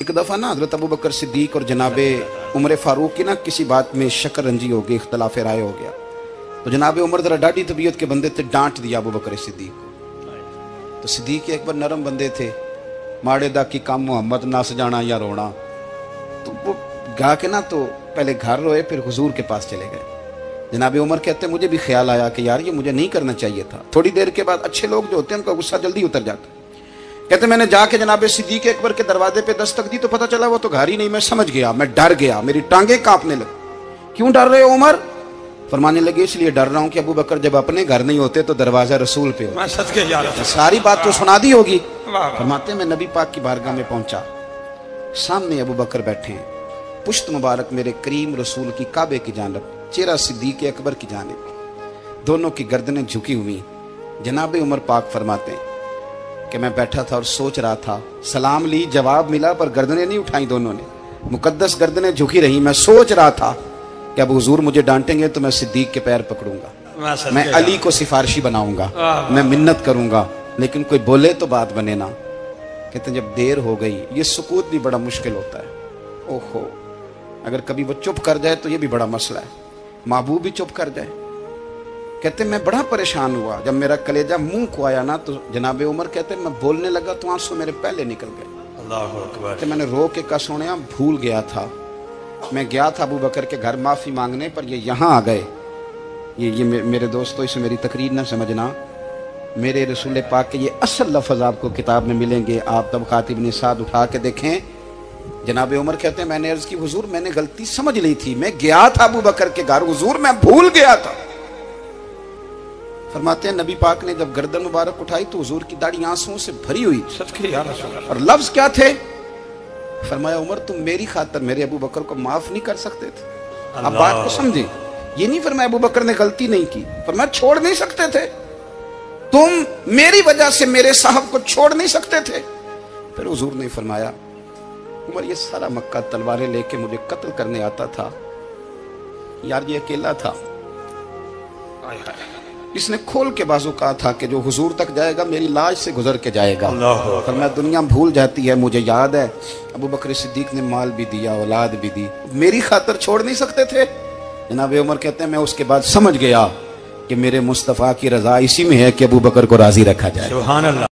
एक दफ़ा ना हज़रत अबू बकर सिद्दीक और जनाबे उमर फ़ारूक की ना किसी बात में शक्कर रंजी हो गई, इख्तलाफ राय हो गया। तो जनाबे उमर ज़रा डाढ़ी तबीयत के बंदे थे, डांट दिया अबू बकर सिद्दीक को। तो सिद्दीक एक बार नरम बंदे थे, माड़े दा की काम मोहम्मद नस जाना या रोना। तो वो गा के ना तो पहले घर रोए, फिर हुजूर के पास चले गए। जनाबे उमर कहते मुझे भी ख्याल आया कि यार ये मुझे नहीं करना चाहिए था। थोड़ी देर के बाद अच्छे लोग जो होते हैं उनका गुस्सा जल्दी उतर जाता है। कहते मैंने जाके जनाबे सिद्दीक अकबर के दरवाजे पे दस्तक दी तो पता चला वो तो घर ही नहीं। मैं समझ गया, मैं डर गया, मेरी टांगे कांपने लगी। क्यों डर रहे हो उमर? फरमाने लगे इसलिए डर रहा हूं कि अबू बकर जब अपने घर नहीं होते तो दरवाजा रसूल पे हो। सारी बात तो सुना दी होगी। फरमाते मैं नबी पाक की बारगाह में पहुंचा, सामने अबू बकर बैठे हैं, पुश्त मुबारक मेरे करीम रसूल की काबे की जानब, चेहरा सिद्दीक अकबर की जानिब, दोनों की गर्दनें झुकी हुई। जनाबे उमर पाक फरमाते हैं कि मैं बैठा था और सोच रहा था, सलाम ली, जवाब मिला, पर गर्दनें नहीं उठाई दोनों ने, मुकद्दस गर्दनें झुकी रही। मैं सोच रहा था कि अब हुजूर मुझे डांटेंगे तो मैं सिद्दीक के पैर पकड़ूंगा, मैं अली को सिफारिशी बनाऊंगा, मैं मिन्नत करूंगा, लेकिन कोई बोले तो बात बने ना। कहते जब देर हो गई, ये सुकूत भी बड़ा मुश्किल होता है। ओहो, अगर कभी वो चुप कर जाए तो ये भी बड़ा मसला है, महबूब भी चुप कर जाए। कहते मैं बड़ा परेशान हुआ, जब मेरा कलेजा मुंह को आया ना तो जनाबे उमर कहते मैं बोलने लगा तो आंसू मेरे पहले निकल गए। अल्लाह अकबर। कहते मैंने रो के कहा सोनिया भूल गया था, मैं गया था अबू बकर के घर माफी मांगने, पर ये यहाँ आ गए। ये मेरे दोस्तों इसे मेरी तकरीर ना समझना, मेरे रसूल पाक के ये असल लफ्ज़ आपको किताब में मिलेंगे। आप तब खातिब ने साथ उठा के देखें। जनाबे उमर कहते हैं मैंने अर्ज की हुजूर मैंने गलती समझ ली थी, मैं गया था अबू बकर के घर हुजूर, मैं भूल गया था। फरमाते हैं नबी पाक ने जब गर्दन मुबारक उठाई तो हुजूर की दाढ़ी आंसुओं से भरी हुई। और लफ्ज क्या थे? फरमाया उमर तुम मेरी खातर मेरे अबू बकर को माफ नहीं कर सकते थे। अब बात को समझे, ये नहीं फरमाया अबू बकर ने गलती नहीं की, फरमाया छोड़ नहीं सकते थे, तुम मेरी वजह से मेरे साहब को छोड़ नहीं सकते थे। फिर हुजूर ने फरमाया उमर ये सारा मक्का तलवारें लेके मुझे कत्ल करने आता था, यार ये अकेला था, इसने खोल के बाजू कहा था कि जो हुजूर तक जाएगा मेरी लाश से गुजर के जाएगा। पर मैं दुनिया भूल जाती है, मुझे याद है अबू बकर सिद्दीक ने माल भी दिया, औलाद भी दी, मेरी खातर छोड़ नहीं सकते थे। जनाब उमर कहते हैं मैं उसके बाद समझ गया कि मेरे मुस्तफ़ा की रजा इसी में है कि अबू बकर को राजी रखा जाए। सुभान अल्लाह।